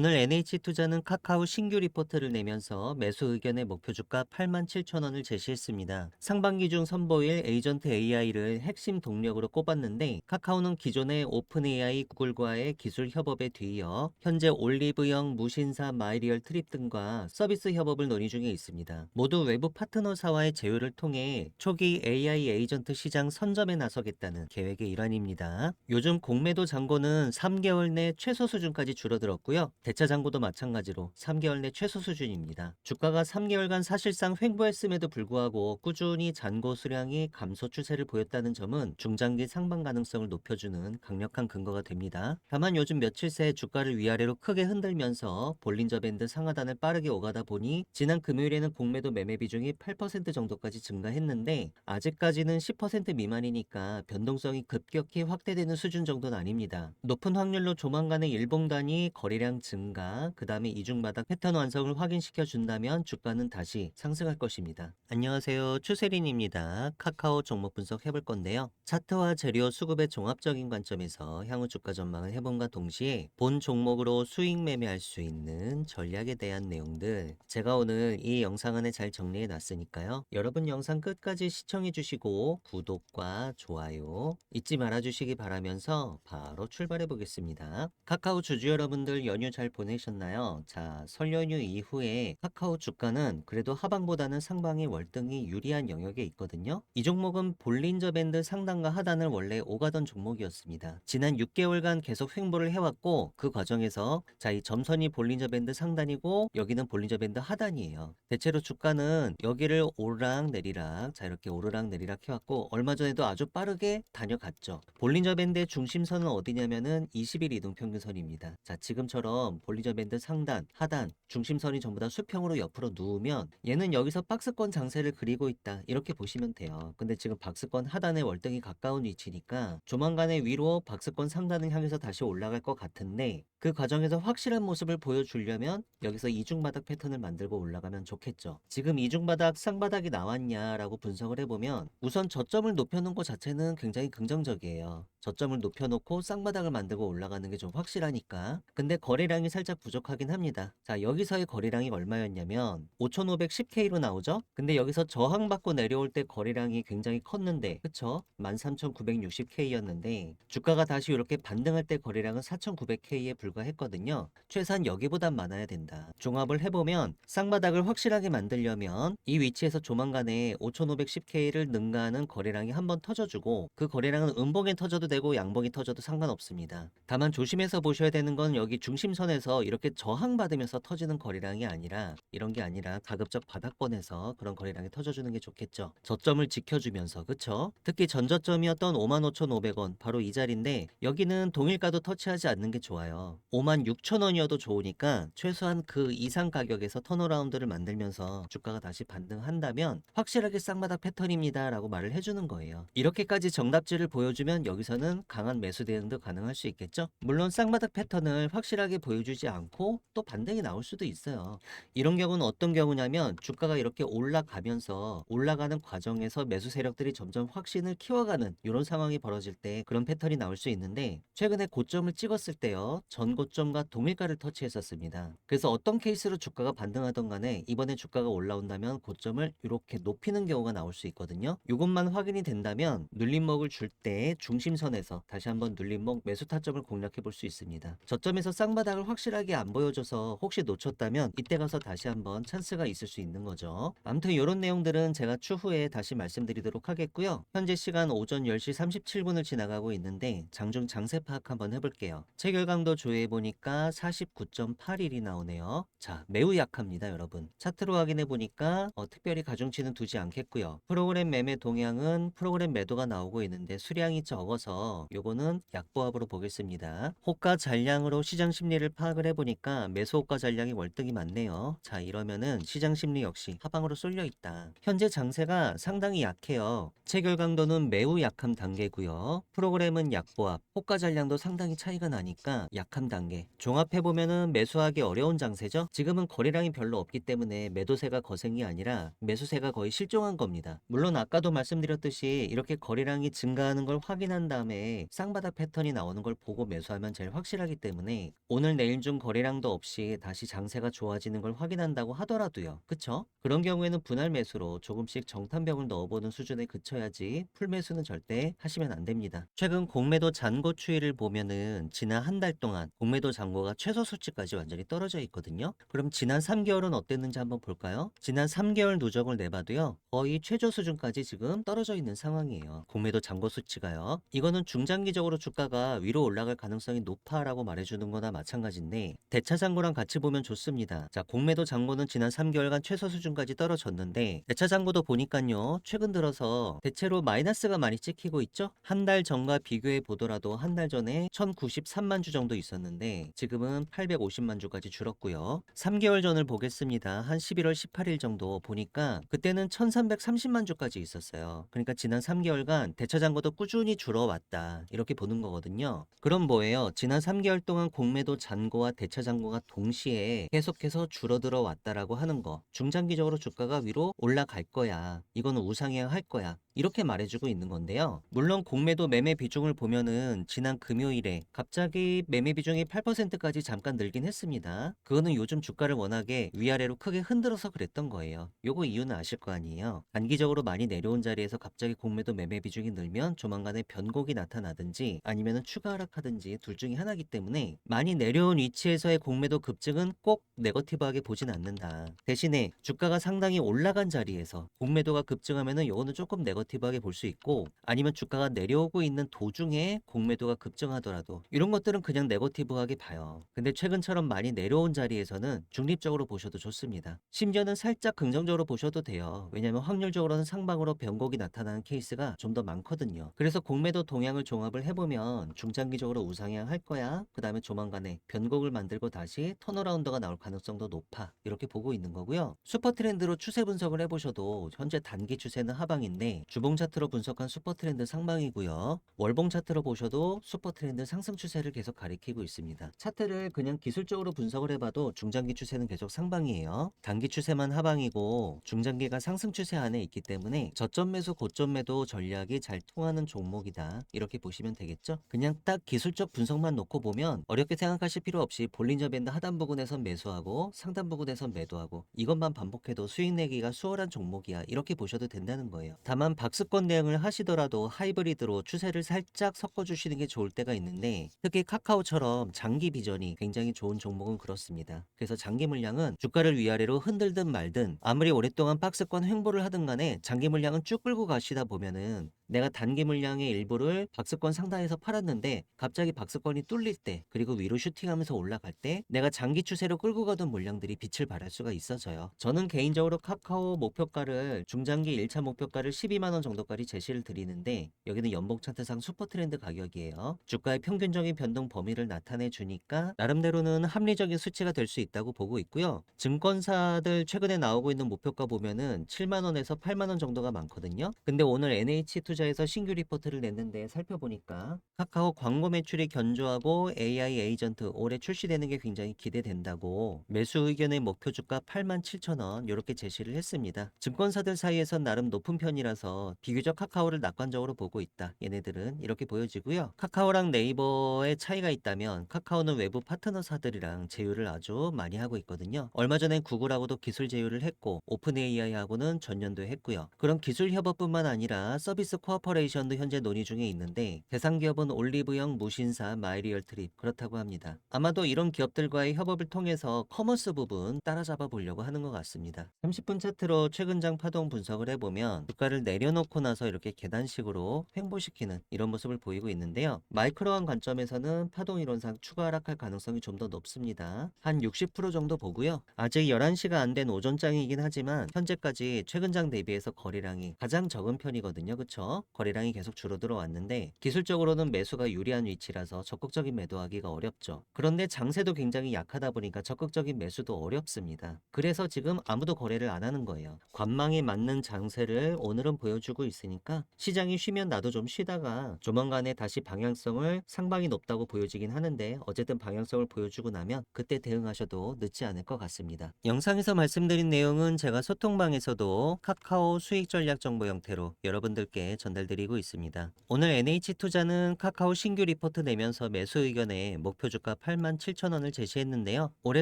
오늘 NH투자는 카카오 신규 리포트를 내면서 매수 의견의 목표 주가 87,000원을 제시했습니다. 상반기 중 선보일 에이전트 AI를 핵심 동력으로 꼽았는데 카카오는 기존의 오픈 AI 구글과의 기술 협업에 뒤이어 현재 올리브영, 무신사, 마이리얼 트립 등과 서비스 협업을 논의 중에 있습니다. 모두 외부 파트너사와의 제휴를 통해 초기 AI 에이전트 시장 선점에 나서겠다는 계획의 일환입니다. 요즘 공매도 잔고는 3개월 내 최소 수준까지 줄어들었고요. 대차 잔고도 마찬가지로 3개월 내 최소 수준입니다. 주가가 3개월간 사실상 횡보했음에도 불구하고 꾸준히 잔고 수량이 감소 추세를 보였다는 점은 중장기 상방 가능성을 높여주는 강력한 근거가 됩니다. 다만 요즘 며칠 새 주가를 위아래로 크게 흔들면서 볼린저 밴드 상하단을 빠르게 오가다 보니 지난 금요일에는 공매도 매매 비중이 8% 정도까지 증가했는데 아직까지는 10% 미만이니까 변동성이 급격히 확대되는 수준 정도는 아닙니다. 높은 확률로 조만간에 일봉단위 거래량 증가, 그 다음에 이중바닥 패턴 완성을 확인시켜 준다면 주가는 다시 상승할 것입니다. 안녕하세요, 추세린입니다. 카카오 종목 분석 해볼 건데요. 차트와 재료 수급의 종합적인 관점에서 향후 주가 전망을 해봄과 동시에 본 종목으로 수익 매매할 수 있는 전략에 대한 내용들 제가 오늘 이 영상 안에 잘 정리해 놨으니까요. 여러분 영상 끝까지 시청해 주시고 구독과 좋아요 잊지 말아 주시기 바라면서 바로 출발해 보겠습니다. 카카오 주주 여러분들 연휴 잘 보내셨나요? 자, 설 연휴 이후에 카카오 주가는 그래도 하방보다는 상방이 월등히 유리한 영역에 있거든요. 이 종목은 볼린저 밴드 상단과 하단을 원래 오가던 종목이었습니다. 지난 6개월간 계속 횡보를 해왔고 그 과정에서 자, 이 점선이 볼린저 밴드 상단이고 여기는 볼린저 밴드 하단이에요. 대체로 주가는 여기를 오르락 내리락 자 이렇게 오르락 내리락 해왔고 얼마 전에도 아주 빠르게 다녀갔죠. 볼린저 밴드의 중심선은 어디냐면은 20일 이동평균선입니다. 자, 지금처럼 볼린저 밴드 상단, 하단, 중심선이 전부 다 수평으로 옆으로 누우면 얘는 여기서 박스권 장세를 그리고 있다 이렇게 보시면 돼요. 근데 지금 박스권 하단에 월등히 가까운 위치니까 조만간에 위로 박스권 상단을 향해서 다시 올라갈 것 같은데 그 과정에서 확실한 모습을 보여주려면 여기서 이중바닥 패턴을 만들고 올라가면 좋겠죠. 지금 이중바닥, 쌍바닥이 나왔냐라고 분석을 해보면 우선 저점을 높여놓은 것 자체는 굉장히 긍정적이에요. 저점을 높여놓고 쌍바닥을 만들고 올라가는 게 좀 확실하니까. 근데 거래량이 살짝 부족하긴 합니다. 자, 여기서의 거래량이 얼마였냐면 5,510K로 나오죠? 근데 여기서 저항받고 내려올 때 거래량이 굉장히 컸는데 그쵸? 13,960K였는데 주가가 다시 이렇게 반등할 때 거래량은 4,900K에 불과했거든요. 최소한 여기보단 많아야 된다. 종합을 해보면 쌍바닥을 확실하게 만들려면 이 위치에서 조만간에 5,510K를 능가하는 거래량이 한번 터져주고 그 거래량은 음봉에 터져도 되고 양봉이 터져도 상관없습니다. 다만 조심해서 보셔야 되는 건 여기 중심선에서 이렇게 저항받으면서 터지는 거래량이 아니라 이런 게 아니라 가급적 바닥권에서 그런 거래량이 터져주는 게 좋겠죠. 저점을 지켜주면서 그쵸? 특히 전저점이었던 55,500원 바로 이 자리인데 여기는 동일가도 터치하지 않는 게 좋아요. 56,000원이어도 좋으니까 최소한 그 이상 가격에서 턴어라운드를 만들면서 주가가 다시 반등한다면 확실하게 쌍바닥 패턴입니다 라고 말을 해주는 거예요. 이렇게까지 정답지를 보여주면 여기서는 강한 매수 대응도 가능할 수 있겠죠. 물론 쌍바닥 패턴을 확실하게 보여주지 않고 또 반등이 나올 수도 있어요. 이런 경우는 어떤 경우냐면 주가가 이렇게 올라가면서 올라가는 과정에서 매수 세력들이 점점 확신을 키워가는 이런 상황이 벌어질 때 그런 패턴이 나올 수 있는데 최근에 고점을 찍었을 때요 전고점과 동일가를 터치했었습니다. 그래서 어떤 케이스로 주가가 반등하던 간에 이번에 주가가 올라온다면 고점을 이렇게 높이는 경우가 나올 수 있거든요. 이것만 확인이 된다면 눌림목을 줄 때 중심선에서 다시 한번 눌림목 매수 타점을 공략해 볼 수 있습니다. 저점에서 쌍바닥을 확실하게 안 보여줘서 혹시 놓쳤다면 이때 가서 다시 한번 찬스가 있을 수 있는 거죠. 아무튼 이런 내용들은 제가 추후에 다시 말씀드리도록 하겠고요. 현재 시간 오전 10시 37분을 지나가고 있는데 장중 장세 파악 한번 해볼게요. 체결강도 조회해보니까 49.81이 나오네요. 자, 매우 약합니다 여러분. 차트로 확인해보니까 특별히 가중치는 두지 않겠고요. 프로그램 매매 동향은 프로그램 매도가 나오고 있는데 수량이 적어서 요거는 약보합으로 보겠습니다. 호가 잔량으로 시장 심리를 파악을 해보니까 매수 호가 잔량이 월등히 많네요. 자, 이러면은 시장 심리 역시 하방으로 쏠려 있다. 현재 장세가 상당히 약해요. 체결 강도는 매우 약한 단계고요. 프로그램은 약보합, 호가 잔량도 상당히 차이가 나니까 약한 단계. 종합해보면은 매수하기 어려운 장세죠. 지금은 거래량이 별로 없기 때문에 매도세가 거생이 아니라 매수세가 거의 실종한 겁니다. 물론 아까도 말씀드렸듯이 이렇게 거래량이 증가하는 걸 확인한 다음에 쌍바닥 패턴이 나오는 걸 보고 매수하면 제일 확실하기 때문에 오늘 내일 매일 중 거래량도 없이 다시 장세가 좋아지는 걸 확인한다고 하더라도요. 그쵸? 그런 경우에는 분할 매수로 조금씩 정탄병을 넣어보는 수준에 그쳐야지 풀 매수는 절대 하시면 안 됩니다. 최근 공매도 잔고 추이를 보면은 지난 한 달 동안 공매도 잔고가 최소 수치까지 완전히 떨어져 있거든요. 그럼 지난 3개월은 어땠는지 한번 볼까요? 지난 3개월 누적을 내봐도요. 거의 최저 수준까지 지금 떨어져 있는 상황이에요. 공매도 잔고 수치가요. 이거는 중장기적으로 주가가 위로 올라갈 가능성이 높아라고 말해주는 거나 마찬가지인데 대차 잔고랑 같이 보면 좋습니다. 자, 공매도 잔고는 지난 3개월간 최소 수준까지 떨어졌는데 대차 잔고도 보니까요. 최근 들어서 대체로 마이너스가 많이 찍히고 있죠? 한 달 전과 비교해 보더라도 한 달 전에 1093만 주 정도 있었는데 지금은 850만 주까지 줄었고요. 3개월 전을 보겠습니다. 한 11월 18일 정도 보니까 그때는 1330만 주까지 있었어요. 그러니까 지난 3개월간 대차 잔고도 꾸준히 줄어왔다. 이렇게 보는 거거든요. 그럼 뭐예요? 지난 3개월 동안 공매도 잔고와 대차 잔고가 동시에 계속해서 줄어들어 왔다라고 하는 거. 중장기적으로 주가가 위로 올라갈 거야. 이거는 우상향할 거야. 이렇게 말해주고 있는 건데요. 물론 공매도 매매 비중을 보면은 지난 금요일에 갑자기 매매 비중이 8%까지 잠깐 늘긴 했습니다. 그거는 요즘 주가를 워낙에 위아래로 크게 흔들어서 그랬던 거예요. 요거 이유는 아실 거 아니에요. 단기적으로 많이 내려온 자리에서 갑자기 공매도 매매 비중이 늘면 조만간에 변곡이 나타나든지 아니면은 추가 하락하든지 둘 중에 하나이기 때문에 많이 내려온 위치에서의 공매도 급증은 꼭 네거티브하게 보진 않는다. 대신에 주가가 상당히 올라간 자리에서 공매도가 급증하면은 요거는 조금 네거티브하게 볼 수 있고 아니면 주가가 내려오고 있는 도중에 공매도가 급증하더라도 이런 것들은 그냥 네거티브하게 봐요. 근데 최근처럼 많이 내려온 자리에서는 중립적으로 보셔도 좋습니다. 심지어는 살짝 긍정적으로 보셔도 돼요. 왜냐하면 확률적으로는 상방으로 변곡이 나타나는 케이스가 좀 더 많거든요. 그래서 공매도 동향을 종합을 해보면 중장기적으로 우상향 할 거야. 그 다음에 조만간에 변곡을 만들고 다시 턴어라운드가 나올 가능성도 높아. 이렇게 보고 있는 거고요. 슈퍼 트렌드로 추세 분석을 해보셔도 현재 단기 추세는 하방인데 주봉 차트로 분석한 슈퍼 트렌드 상방이고요. 월봉 차트로 보셔도 슈퍼 트렌드 상승 추세를 계속 가리키고 있습니다. 차트를 그냥 기술적으로 분석을 해봐도 중장기 추세는 계속 상방이에요. 단기 추세만 하방이고 중장기가 상승 추세 안에 있기 때문에 저점 매수 고점 매도 전략이 잘 통하는 종목이다. 이렇게 보시면 되겠죠? 그냥 딱 기술적 분석만 놓고 보면 어렵게 생각하실 필요 없이 볼린저 밴드 하단 부분에선 매수하고 상단 부분에선 매도하고 이것만 반복해도 수익 내기가 수월한 종목이야. 이렇게 보셔도 된다는 거예요. 다만 박스권 대응을 하시더라도 하이브리드로 추세를 살짝 섞어주시는 게 좋을 때가 있는데 특히 카카오처럼 장기 비전이 굉장히 좋은 종목은 그렇습니다. 그래서 장기 물량은 주가를 위아래로 흔들든 말든 아무리 오랫동안 박스권 횡보를 하든 간에 장기 물량은 쭉 끌고 가시다 보면은 내가 단기 물량의 일부를 박스권 상단에서 팔았는데 갑자기 박스권이 뚫릴 때 그리고 위로 슈팅하면서 올라갈 때 내가 장기 추세로 끌고 가던 물량들이 빛을 발할 수가 있어져요. 저는 개인적으로 카카오 목표가를 중장기 1차 목표가를 12만 원 정도까지 제시를 드리는데 여기는 연봉 차트상 슈퍼 트렌드 가격이에요. 주가의 평균적인 변동 범위를 나타내 주니까 나름대로는 합리적인 수치가 될 수 있다고 보고 있고요. 증권사들 최근에 나오고 있는 목표가 보면은 7만 원에서 8만 원 정도가 많거든요. 근데 오늘 NH투자에서 신규 리포트를 냈는데 살펴보니까 카카오 광고 매출이 견조하고 AI 에이전트 올해 출시되는 게 굉장히 기대된다고 매수 의견의 목표 주가 87,000원 이렇게 제시를 했습니다. 증권사들 사이에선 나름 높은 편이라서 비교적 카카오를 낙관적으로 보고 있다. 얘네들은 이렇게 보여지고요. 카카오랑 네이버의 차이가 있다면 카카오는 외부 파트너사들이랑 제휴를 아주 많이 하고 있거든요. 얼마 전에 구글하고도 기술 제휴를 했고 오픈 AI하고는 전년도에 했고요. 그런 기술 협업뿐만 아니라 서비스 코어퍼레이션도 현재 논의 중에 있는데 대상 기업은 올리브영, 무신사, 마이리얼트립 그렇다고 합니다. 아마도 이런 기업들과의 협업을 통해서 커머스 부분 따라잡아 보려고 하는 것 같습니다. 30분 차트로 최근 장 파동 분석을 해보면 주가를 내려놓고 나서 이렇게 계단식으로 횡보시키는 이런 모습을 보이고 있는데요. 마이크로한 관점에서는 파동 이론상 추가 하락할 가능성이 좀 더 높습니다. 한 60% 정도 보고요. 아직 11시가 안 된 오전장이긴 하지만 현재까지 최근 장 대비해서 거래량이 가장 적은 편이거든요. 그쵸? 거래량이 계속 줄어들어 왔는데 기술적으로는 매수가 유리한 위치라서 적극적인 매도하기가 어렵죠. 그런데 장세도 굉장히 약하다 보니까 적극적인 매수도 어렵습니다. 그래서 지금 아무도 거래를 안 하는 거예요. 관망에 맞는 장세를 오늘은 보여주고 있으니까 시장이 쉬면 나도 좀 쉬다가 조만간에 다시 방향성을 상방이 높다고 보여지긴 하는데 어쨌든 방향성을 보여주고 나면 그때 대응하셔도 늦지 않을 것 같습니다. 영상에서 말씀드린 내용은 제가 소통방에서도 카카오 수익 전략 정보 형태로 여러분들께 전달드리고 있습니다. 오늘 NH투자는 카카오 신규 리포트 내면서 매수 의견에 목표 주가 87,000원을 제시했는데요. 올해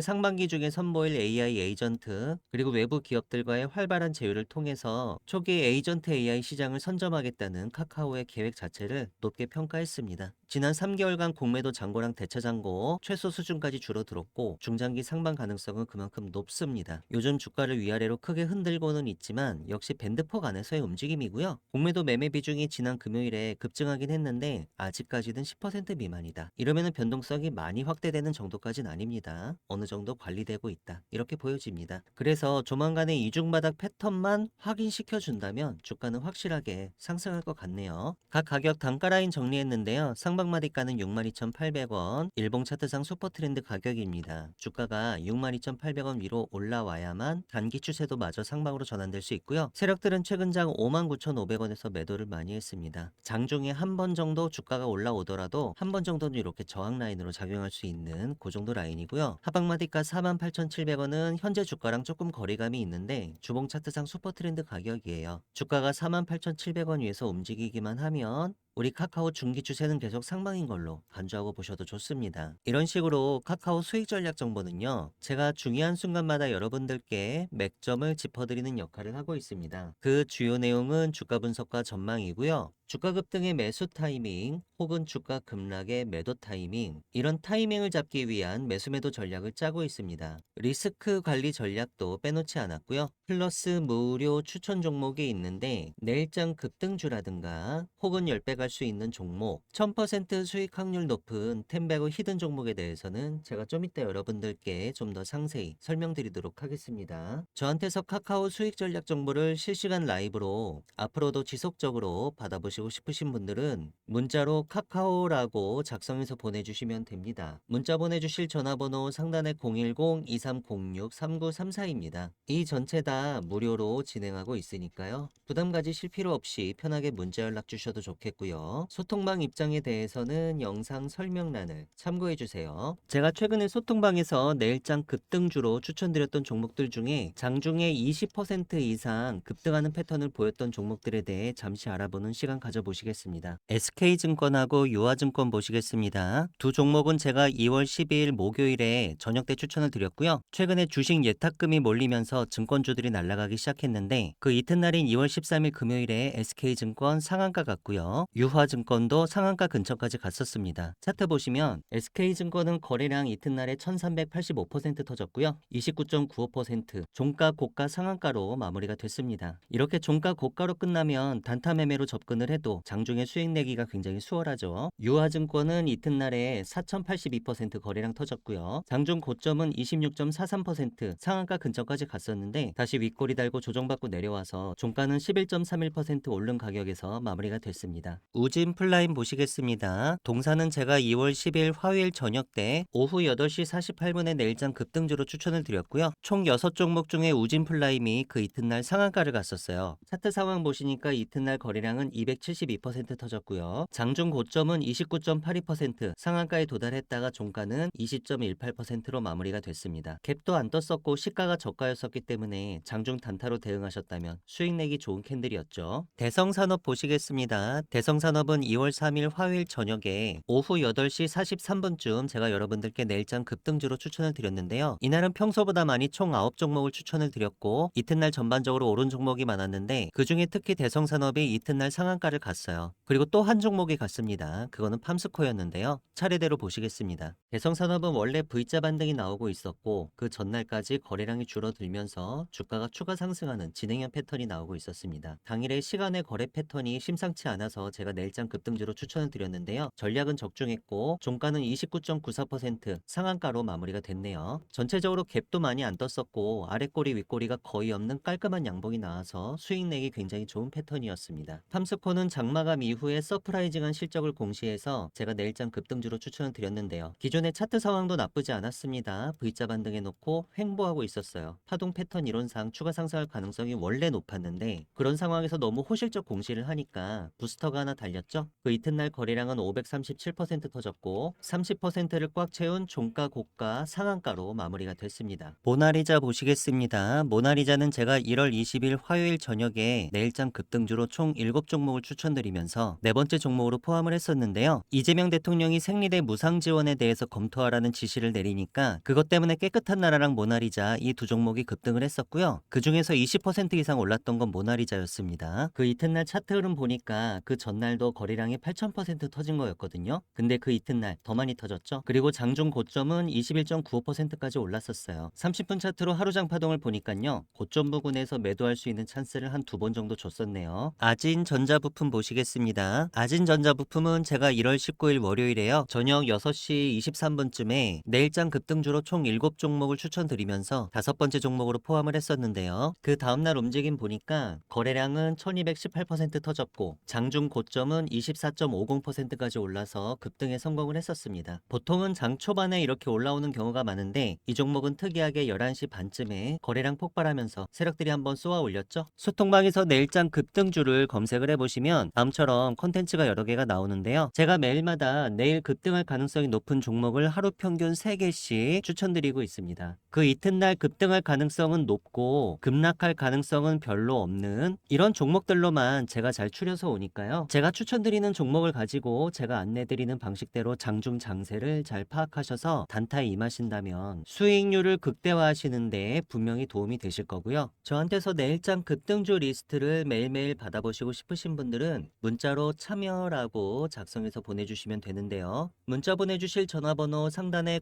상반기 중에 선보일 AI 에이전트 그리고 외부 기업들과의 활발한 제휴를 통해서 초기 에이전트 AI 시장을 선점하겠다는 카카오의 계획 자체를 높게 평가했습니다. 지난 3개월간 공매도 잔고랑 대차 잔고 최소 수준까지 줄어들었고 중장기 상방 가능성은 그만큼 높습니다. 요즘 주가를 위아래로 크게 흔들고는 있지만 역시 밴드폭 안에서의 움직임이고요. 공매도 매매 비중이 지난 금요일에 급증하긴 했는데 아직까지는 10% 미만이다. 이러면은 변동성이 많이 확대되는 정도까지는 아닙니다. 어느 정도 관리되고 있다. 이렇게 보여집니다. 그래서 조만간에 이중바닥 패턴만 확인시켜 준다면 주가는 확실하게 상승할 것 같네요. 각 가격 단가 라인 정리했는데요. 상방마디가는 62,800원, 일봉 차트상 슈퍼트렌드 가격입니다. 주가가 62,800원 위로 올라와야만 단기 추세도 마저 상방으로 전환될 수 있고요. 세력들은 최근 장 59,500원에서 매도를 많이 했습니다. 장중에 한 번 정도 주가가 올라오더라도 한 번 정도는 이렇게 저항 라인으로 작용할 수 있는 그 정도 라인이고요. 하방마디가 48,700원은 현재 주가랑 조금 거리감이 있는데 주봉 차트상 슈퍼트렌드 가격이에요. 주가가 48,700원 위에서 움직이기만 하면 우리 카카오 중기 추세는 계속 상방인 걸로 간주하고 보셔도 좋습니다. 이런 식으로 카카오 수익 전략 정보는요. 제가 중요한 순간마다 여러분들께 맥점을 짚어드리는 역할을 하고 있습니다. 그 주요 내용은 주가 분석과 전망이고요. 주가 급등의 매수 타이밍 혹은 주가 급락의 매도 타이밍 이런 타이밍을 잡기 위한 매수 매도 전략을 짜고 있습니다. 리스크 관리 전략도 빼놓지 않았고요. 플러스 무료 추천 종목이 있는데 내일장 급등주라든가 혹은 10배 갈 수 있는 종목 1000% 수익 확률 높은 템베고 히든 종목에 대해서는 제가 좀 이따 여러분들께 좀 더 상세히 설명드리도록 하겠습니다. 저한테서 카카오 수익 전략 정보를 실시간 라이브로 앞으로도 지속적으로 받아보시고 싶으신 분들은 문자로 카카오라고 작성해서 보내주시면 됩니다. 문자 보내주실 전화번호 상단에 010-2306-3934입니다. 이 전체 다 무료로 진행하고 있으니까요. 부담 가지실 필요 없이 편하게 문자 연락 주셔도 좋겠고요. 소통방 입장에 대해서는 영상 설명란을 참고해주세요. 제가 최근에 소통방에서 내일장 급등주로 추천드렸던 종목들 중에 장중에 20% 이상 급등하는 패턴을 보였던 종목들에 대해 잠시 알아보는 시간 가져보시겠습니다. SK증권하고 유아증권 보시겠습니다. 두 종목은 제가 2월 12일 목요일에 저녁 때 추천을 드렸고요. 최근에 주식 예탁금이 몰리면서 증권주들이 날아가기 시작했는데 그 이튿날인 2월 13일 금요일에 SK증권 상한가 갔고요. 유화증권도 상한가 근처까지 갔었습니다. 차트 보시면 SK증권은 거래량 이튿날에 1385% 터졌고요. 29.95% 종가 고가 상한가로 마무리가 됐습니다. 이렇게 종가 고가로 끝나면 단타 매매로 접근을 해도 장중에 수익 내기가 굉장히 수월하죠. 유화증권은 이튿날에 4082% 거래량 터졌고요. 장중 고점은 26.43% 상한가 근처까지 갔었는데 다시 윗꼬리 달고 조정받고 내려와서 종가는 11.31% 오른 가격에서 마무리가 됐습니다. 우진 플라임 보시겠습니다. 동사는 제가 2월 10일 화요일 저녁 때 오후 8시 48분에 내일장 급등주로 추천을 드렸고요. 총 6종목 중에 우진 플라임이 그 이튿날 상한가를 갔었어요. 차트 상황 보시니까 이튿날 거래량은 272% 터졌고요. 장중 고점은 29.82% 상한가에 도달했다가 종가는 20.18%로 마무리가 됐습니다. 갭도 안 떴었고 시가가 저가였었기 때문에 장중 단타로 대응하셨다면 수익 내기 좋은 캔들이었죠. 대성산업 보시겠습니다. 대성산업은 2월 3일 화요일 저녁에 오후 8시 43분쯤 제가 여러분들께 내일장 급등주로 추천을 드렸는데요. 이날은 평소보다 많이 총 9종목을 추천을 드렸고 이튿날 전반적으로 오른 종목이 많았는데 그중에 특히 대성산업이 이튿날 상한가를 갔어요. 그리고 또 한 종목이 갔습니다. 그거는 팜스코였는데요. 차례대로 보시겠습니다. 대성산업은 원래 V자 반등이 나오고 있었고 그 전날까지 거래량이 줄어들면서 주가가 추가 상승하는 진행형 패턴이 나오고 있었습니다. 당일의 시간의 거래 패턴이 심상치 않아서 제가 내일장 급등주로 추천을 드렸는데요. 전략은 적중했고 종가는 29.94% 상한가로 마무리가 됐네요. 전체적으로 갭도 많이 안 떴었고 아랫꼬리 윗꼬리가 거의 없는 깔끔한 양봉이 나와서 수익 내기 굉장히 좋은 패턴이었습니다. 팜스코는 장마감 이후에 서프라이징한 실적을 공시해서 제가 내일장 급등주로 추천을 드렸는데요. 기존의 차트 상황도 나쁘지 않았습니다. V자 반등해 놓고 횡보하고 있었어요. 파동 패턴 이론상 추가 상승할 가능성이 원래 높았는데 그런 상황에서 너무 호실적 공시를 하니까 부스터가 하나 달렸죠. 그 이튿날 거래량은 537% 터졌고 30%를 꽉 채운 종가 고가 상한가로 마무리가 됐습니다. 모나리자 보시겠습니다. 모나리자는 제가 1월 20일 화요일 저녁에 내일장 급등주로 총 7종목을 추천드리면서 네 번째 종목으로 포함을 했었는데요. 이재명 대통령이 생리대 무상 지원에 대해서 검토하라는 지시를 내리니까 그것 때문에 깨끗한 나라랑 모나리자 이 두 종목이 급등을 했었고요. 그 중에서 20% 이상 올랐던 건 모나리자였습니다. 그 이튿날 차트 흐름 보니까 그 전날도 거래량이 8,000% 터진 거였거든요. 근데 그 이튿날 더 많이 터졌죠. 그리고 장중 고점은 21.95%까지 올랐었어요. 30분 차트로 하루장 파동을 보니까요. 고점 부근에서 매도할 수 있는 찬스를 한 두 번 정도 줬었네요. 아진전자부품 보시겠습니다. 아진전자부품은 제가 1월 19일 월요일에요. 저녁 6시 23분쯤에 내일장 급등주로 총 7종목을 추천드리면서 다섯 번째 종목으로 포함을 했었는데요. 그 다음날 움직임 보니까 거래량은 1218% 터졌고 장중 고점은 24.50%까지 올라서 급등에 성공을 했었습니다. 보통은 장 초반에 이렇게 올라오는 경우가 많은데 이 종목은 특이하게 11시 반쯤에 거래량 폭발하면서 세력들이 한번 쏘아 올렸죠. 소통방에서 내일장 급등주를 검색을 해보시면 다음처럼 콘텐츠가 여러 개가 나오는데요. 제가 매일마다 내일 급등할 가능성이 높은 종목을 하루 평균 3개씩 추천드리고 있습니다. 그 이튿날 급등할 가능성은 높고 급락할 가능성은 별로 없는 이런 종목들로만 제가 잘 추려서 오니까요. 제가 추천드리는 종목을 가지고 제가 안내드리는 방식대로 장중 장세를 잘 파악하셔서 단타에 임하신다면 수익률을 극대화하시는데 분명히 도움이 되실 거고요. 저한테서 내일장 급등주 리스트를 매일매일 받아보시고 싶으신 분들은 문자로 참여라고 작성해서 보내주시면 되는데요. 문자 보내주실 전화번호 상단에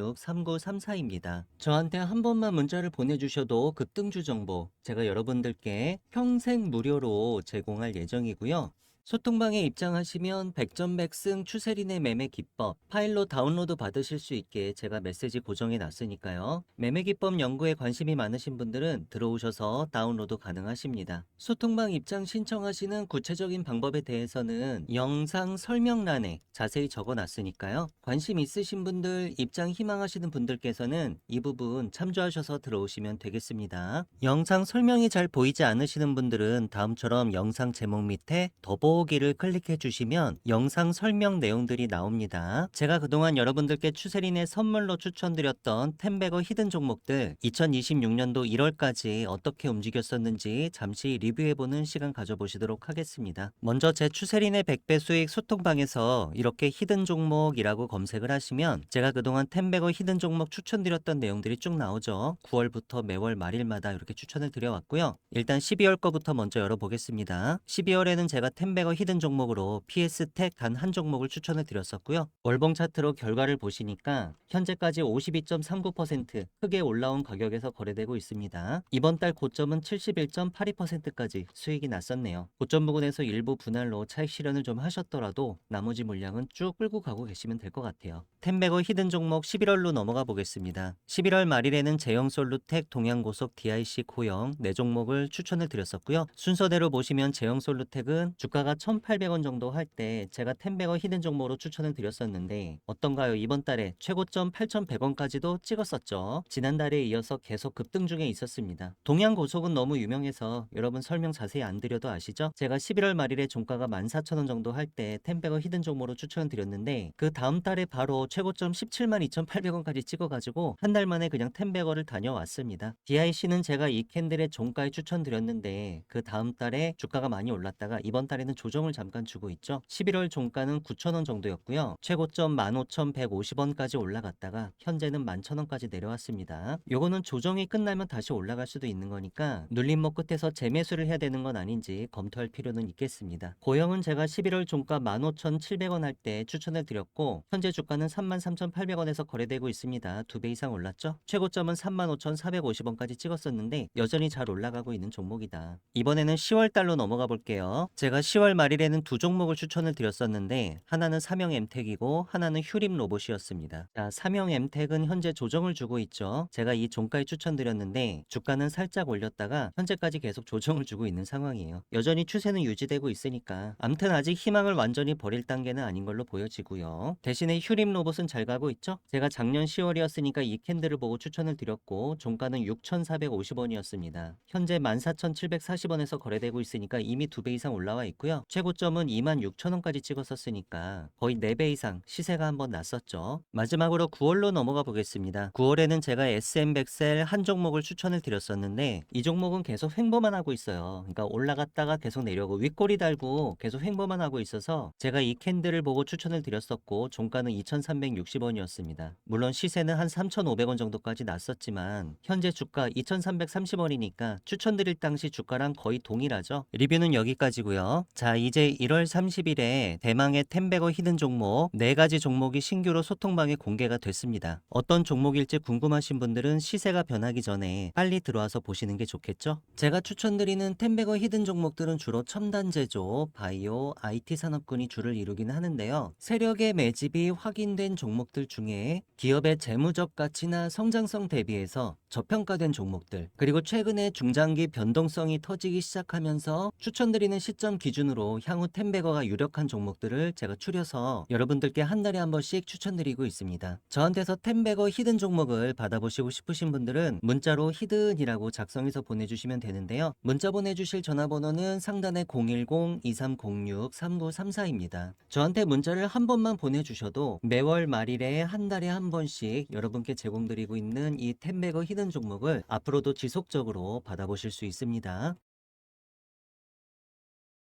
010-2306-3934입니다. 저한테 한 번만 문자를 보내주셔도 급등주 정보 제가 여러분들께 평생 무료로 제공할 예정이고요. 소통방에 입장하시면 백전백승 추세린의 매매 기법 파일로 다운로드 받으실 수 있게 제가 메시지 고정해 놨으니까요. 매매 기법 연구에 관심이 많으신 분들은 들어오셔서 다운로드 가능하십니다. 소통방 입장 신청하시는 구체적인 방법에 대해서는 영상 설명란에 자세히 적어 놨으니까요. 관심 있으신 분들, 입장 희망하시는 분들께서는 이 부분 참조하셔서 들어오시면 되겠습니다. 영상 설명이 잘 보이지 않으시는 분들은 다음처럼 영상 제목 밑에 더보기를 클릭해 주시면 영상 설명 내용들이 나옵니다. 제가 그동안 여러분들께 추세린의 선물로 추천드렸던 텐베거 히든 종목들 2026년도 1월까지 어떻게 움직였었는지 잠시 리뷰해보는 시간 가져보시도록 하겠습니다. 먼저 제 추세린의 100배 수익 소통방에서 이렇게 히든 종목이라고 검색을 하시면 제가 그동안 텐베거 히든 종목 추천드렸던 내용들이 쭉 나오죠. 9월부터 매월 말일마다 이렇게 추천을 드려왔고요. 일단 12월 거부터 먼저 열어보겠습니다. 12월에는 제가 텐베거 히든 종목으로 PS텍 단 한 종목을 추천을 드렸었고요. 월봉 차트로 결과를 보시니까 현재까지 52.39% 크게 올라온 가격에서 거래되고 있습니다. 이번 달 고점은 71.82%까지 수익이 났었네요. 고점 부근에서 일부 분할로 차익 실현을 좀 하셨더라도 나머지 물량은 쭉 끌고 가고 계시면 될 것 같아요. 텐베거 히든 종목 11월로 넘어가 보겠습니다. 11월 말일에는 제형솔루텍, 동양고속, DIC, 코형 4종목을 추천을 드렸었고요. 순서대로 보시면 제형솔루텍은 주가가 1,800원 정도 할 때 제가 텐베거 히든 종목으로 추천을 드렸었는데 어떤가요? 이번 달에 최고점 8,100원까지도 찍었었죠. 지난달에 이어서 계속 급등 중에 있었습니다. 동양고속은 너무 유명해서 여러분 설명 자세히 안 드려도 아시죠? 제가 11월 말일에 종가가 14,000원 정도 할 때 텐베거 히든 종목으로 추천을 드렸는데 그 다음 달에 바로 최고점 172,800원까지 찍어가지고 한 달 만에 그냥 텐베거를 다녀왔습니다. DIC는 제가 이 캔들의 종가에 추천드렸는데 그 다음 달에 주가가 많이 올랐다가 이번 달에는 조정을 잠깐 주고 있죠. 11월 종가는 9,000원 정도였고요. 최고점 15,150원까지 올라갔다가 현재는 11,000원까지 내려왔습니다. 요거는 조정이 끝나면 다시 올라갈 수도 있는 거니까 눌림목 끝에서 재매수를 해야 되는 건 아닌지 검토할 필요는 있겠습니다. 고영은 제가 11월 종가 15,700원 할 때 추천을 드렸고 현재 주가는 33,800원에서 거래되고 있습니다. 2배 이상 올랐죠? 최고점은 35,450원까지 찍었었는데 여전히 잘 올라가고 있는 종목이다. 이번에는 10월 달로 넘어가 볼게요. 제가 10월 말일에는 두 종목을 추천을 드렸었는데 하나는 삼형 엠텍이고 하나는 휴림 로봇이었습니다. 자, 삼형 엠텍은 현재 조정을 주고 있죠. 제가 이 종가에 추천드렸는데 주가는 살짝 올렸다가 현재까지 계속 조정을 주고 있는 상황이에요. 여전히 추세는 유지되고 있으니까 암튼 아직 희망을 완전히 버릴 단계는 아닌 걸로 보여지고요. 대신에 휴림 로봇은 잘 가고 있죠. 제가 작년 10월이었으니까 이 캔들을 보고 추천을 드렸고 종가는 6,450원이었습니다. 현재 14,740원에서 거래되고 있으니까 이미 2배 이상 올라와 있고요. 최고점은 26,000원까지 찍었었으니까 거의 4배 이상 시세가 한번 났었죠. 마지막으로 9월로 넘어가 보겠습니다. 9월에는 제가 SM100셀 한 종목을 추천을 드렸었는데 이 종목은 계속 횡보만 하고 있어요. 그러니까 올라갔다가 계속 내려오고 윗꼬리 달고 계속 횡보만 하고 있어서 제가 이 캔들을 보고 추천을 드렸었고 종가는 2,360원이었습니다. 물론 시세는 한 3,500원 정도까지 났었지만 현재 주가 2,330원이니까 추천드릴 당시 주가랑 거의 동일하죠. 리뷰는 여기까지고요. 자, 이제 1월 30일에 대망의 템베거 히든 종목 4가지 종목이 신규로 소통방에 공개가 됐습니다. 어떤 종목일지 궁금하신 분들은 시세가 변하기 전에 빨리 들어와서 보시는 게 좋겠죠? 제가 추천드리는 템베거 히든 종목들은 주로 첨단 제조, 바이오, IT 산업군이 주를 이루긴 하는데요. 세력의 매집이 확인된 종목들 중에 기업의 재무적 가치나 성장성 대비해서 저평가된 종목들, 그리고 최근에 중장기 변동성이 터지기 시작하면서 추천드리는 시점 기준으로 향후 템베거가 유력한 종목들을 제가 추려서 여러분들께 한 달에 한 번씩 추천드리고 있습니다. 저한테서 템베거 히든 종목을 받아보시고 싶으신 분들은 문자로 히든이라고 작성해서 보내주시면 되는데요. 문자 보내주실 전화번호는 상단에 010-2306-3934입니다. 저한테 문자를 한 번만 보내주셔도 매월 말일에 한 달에 한 번씩 여러분께 제공드리고 있는 이 템베거 히든 종목을 앞으로도 지속적으로 받아보실 수 있습니다.